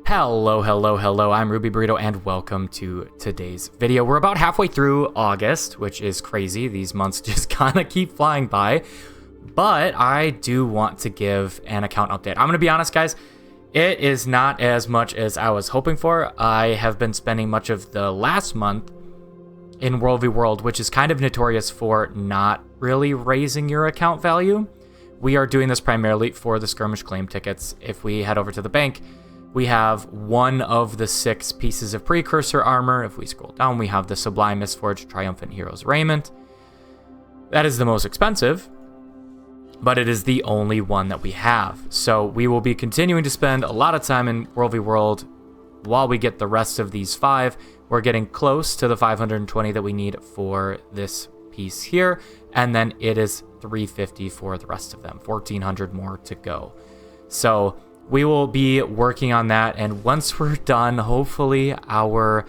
Hello, hello, hello, I'm Ruby Burrito and welcome to today's video. We're about halfway through August, which is crazy. These months just kind of keep flying by, but I do want to give an account update. I'm going to be honest, guys, it is not as much as I was hoping for. I have been spending much of the last month in World v World, which is kind of notorious for not really raising your account value. We are doing this primarily for the skirmish claim tickets. If we head over to the bank, we have one of the 6 pieces of precursor armor. If we scroll down, we have the Sublime Mistforged Triumphant Hero's Raiment. That is the most expensive, but it is the only one that we have. So we will be continuing to spend a lot of time in World v World while we get the rest of these 5. We're getting close to the 520 that we need for this piece here, and then it is 350 for the rest of them. 1,400 more to go. So we will be working on that, and once we're done, hopefully our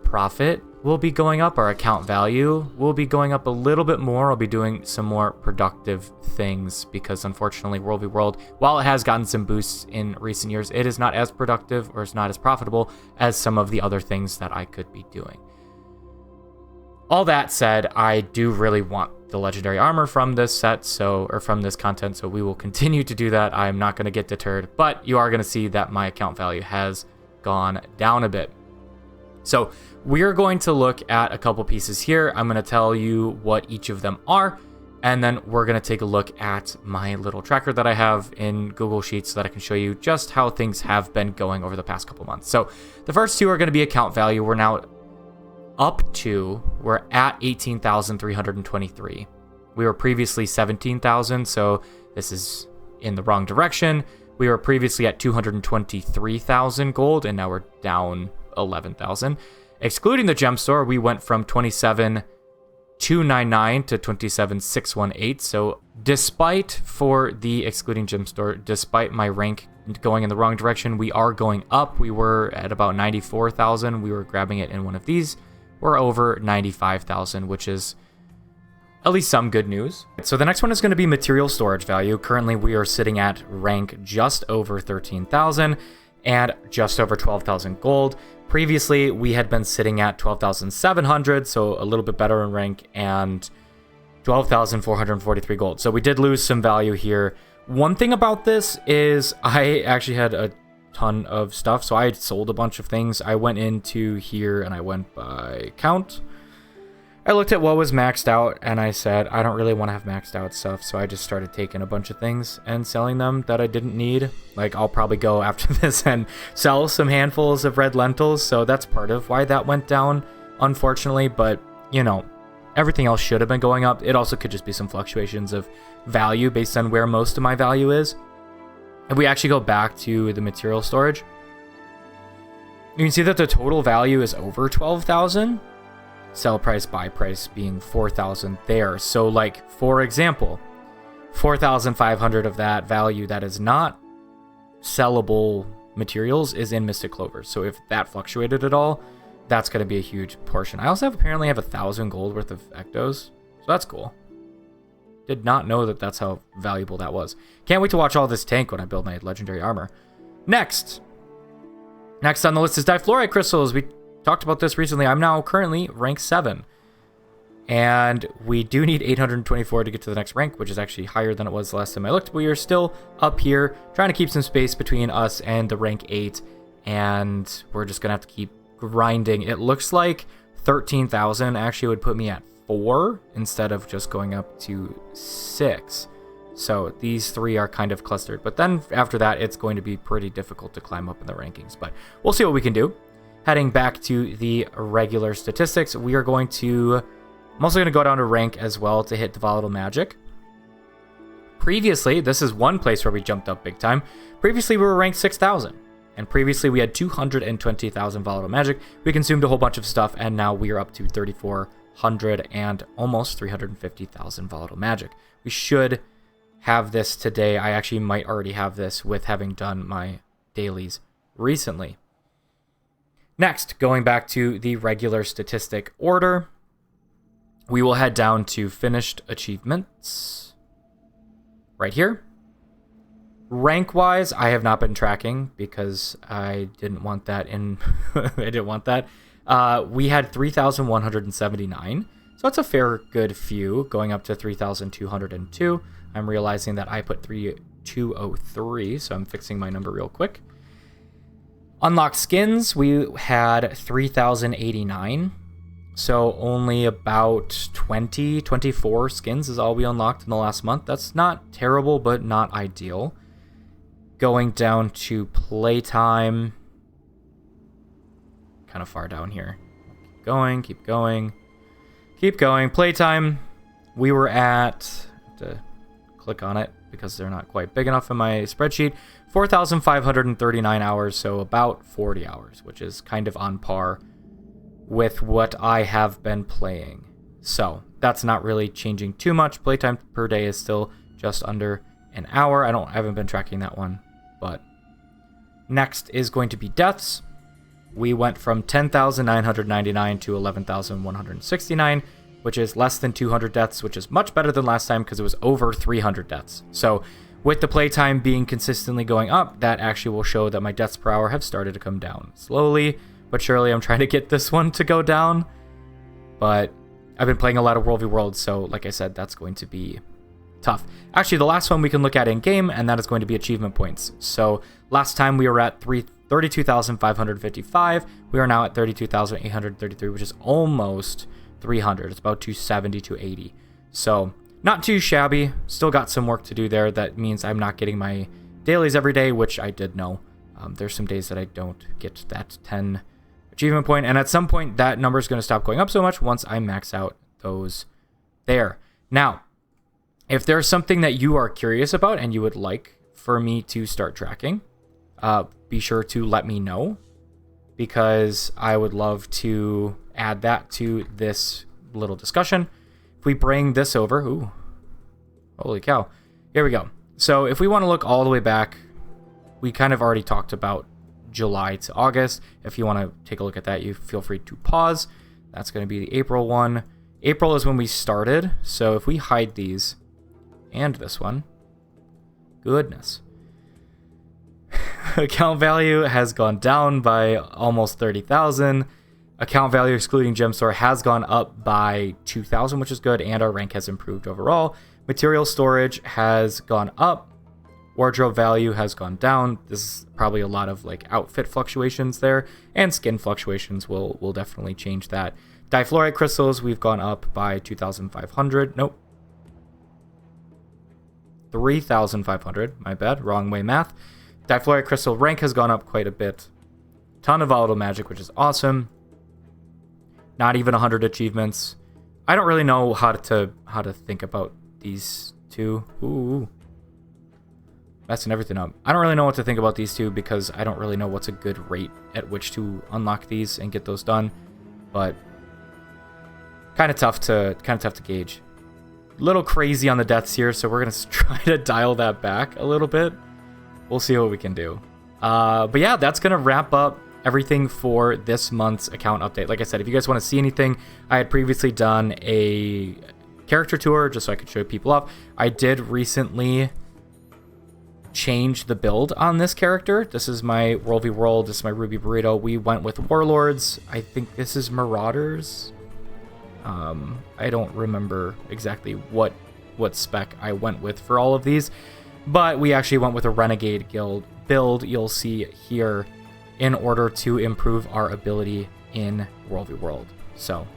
profit will be going up, our account value will be going up a little bit more. I'll be doing some more productive things because unfortunately World v World, while it has gotten some boosts in recent years, it is not as productive or it's not as profitable as some of the other things that I could be doing. All that said, I do really want the legendary armor from this set, or from this content, so we will continue to do that. I'm not going to get deterred, but you are going to see that my account value has gone down a bit. So we're going to look at a couple pieces here. I'm going to tell you what each of them are, and then we're going to take a look at my little tracker that I have in Google Sheets so that I can show you just how things have been going over the past couple months. So the first two are going to be account value. We're at 18,323. We were previously 17,000, so this is in the wrong direction. We were previously at 223,000 gold, and now we're down 11,000. Excluding the gem store, we went from 27,299 to 27,618. So despite for the excluding gem store, despite my rank going in the wrong direction, we are going up. We were at about 94,000. We were grabbing it in one of these. We're over 95,000, which is at least some good news. So the next one is going to be material storage value. Currently, we are sitting at rank just over 13,000 and just over 12,000 gold. Previously, we had been sitting at 12,700, so a little bit better in rank, and 12,443 gold. So we did lose some value here. One thing about this is I actually had a ton of stuff, so I had sold a bunch of things. I went into here and I went by count. I looked at what was maxed out and I said I don't really want to have maxed out stuff, so I just started taking a bunch of things and selling them that I didn't need. Like, I'll probably go after this and sell some handfuls of red lentils, so that's part of why that went down, unfortunately. But you know, everything else should have been going up. It also could just be some fluctuations of value based on where most of my value is. If we actually go back to the material storage, you can see that the total value is over 12,000. Sell price, buy price being 4,000 there. So like, for example, 4,500 of that value that is not sellable materials is in Mystic Clover. So if that fluctuated at all, that's going to be a huge portion. I also apparently have 1,000 gold worth of ectos, so that's cool. Did not know that that's how valuable that was. Can't wait to watch all this tank when I build my legendary armor. Next on the list is difluorite crystals. We talked about this recently. I'm now currently rank 7. And we do need 824 to get to the next rank, which is actually higher than it was the last time I looked. We are still up here, trying to keep some space between us and the rank 8. And we're just going to have to keep grinding. It looks like 13,000 actually would put me at 4 instead of just going up to 6. So these 3 are kind of clustered. But then after that, it's going to be pretty difficult to climb up in the rankings. But we'll see what we can do. Heading back to the regular statistics, we are going to... I'm also going to go down to rank as well to hit the volatile magic. Previously, this is one place where we jumped up big time. Previously, we were ranked 6,000. And previously, we had 220,000 volatile magic. We consumed a whole bunch of stuff, and now we are up to 3,400 and almost 350,000 volatile magic. We should have this today. I actually might already have this with having done my dailies recently. Next, going back to the regular statistic order, we will head down to finished achievements right here. Rank-wise, I have not been tracking because I didn't want that in... I didn't want that. We had 3,179, so that's a fair good few, going up to 3,202. I'm realizing that I put 3,203, so I'm fixing my number real quick. Unlocked skins, we had 3,089, so only about 24 skins is all we unlocked in the last month. That's not terrible, but not ideal. Going down to playtime, kind of far down here. Keep going, keep going, keep going. Playtime, we were at, to click on it because they're not quite big enough in my spreadsheet, 4,539 hours, so about 40 hours, which is kind of on par with what I have been playing. So that's not really changing too much. Playtime per day is still just under an hour. I haven't been tracking that one, but next is going to be deaths. We went from 10,999 to 11,169, which is less than 200 deaths, which is much better than last time because it was over 300 deaths. So with the playtime being consistently going up, that actually will show that my deaths per hour have started to come down. Slowly but surely, I'm trying to get this one to go down. But I've been playing a lot of World v World, so like I said, that's going to be tough. Actually, the last one we can look at in-game, and that is going to be achievement points. So last time we were at 32,555. We are now at 32,833, which is almost 300. It's about 270, 280. So not too shabby. Still got some work to do there. That means I'm not getting my dailies every day, which I did know. There's some days that I don't get that 10 achievement point, and at some point that number is going to stop going up so much once I max out those there. Now, if there's something that you are curious about and you would like for me to start tracking, be sure to let me know, because I would love to add that to this little discussion. If we bring this over, ooh, holy cow, here we go. So if we want to look all the way back, we kind of already talked about July to August. If you want to take a look at that, you feel free to pause. That's going to be the April one. April is when we started. So if we hide these and this one, goodness. Account value has gone down by almost 30,000. Account value excluding gem store has gone up by 2,000, which is good, and our rank has improved overall. Material storage has gone up. Wardrobe value has gone down. This is probably a lot of like outfit fluctuations there, and skin fluctuations will definitely change that. Difluorite crystals, we've gone up by 2,500. Nope. 3,500. My bad. Wrong way math. Difluorite crystal rank has gone up quite a bit. Ton of volatile magic, which is awesome. Not even 100 achievements. I don't really know how to think about these two. Ooh. Messing everything up. I don't really know what to think about these two because I don't really know what's a good rate at which to unlock these and get those done. But kind of tough to gauge. Little crazy on the deaths here, so we're gonna try to dial that back a little bit. We'll see what we can do. But yeah, that's gonna wrap up everything for this month's account update. Like I said, if you guys want to see anything, I had previously done a character tour just so I could show people off. I did recently change the build on this character. This is my World v World. This is my Ruby Burrito. We went with Warlords. I think this is Marauders. I don't remember exactly what spec I went with for all of these, but we actually went with a Renegade Guild build, you'll see here, in order to improve our ability in World v World. So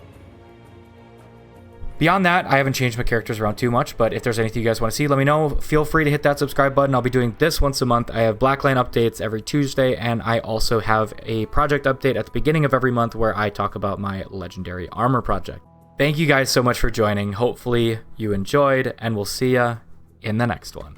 beyond that, I haven't changed my characters around too much, but if there's anything you guys want to see, let me know. Feel free to hit that subscribe button. I'll be doing this once a month. I have Blackline updates every Tuesday, and I also have a project update at the beginning of every month where I talk about my Legendary Armor project. Thank you guys so much for joining. Hopefully you enjoyed, and we'll see ya in the next one.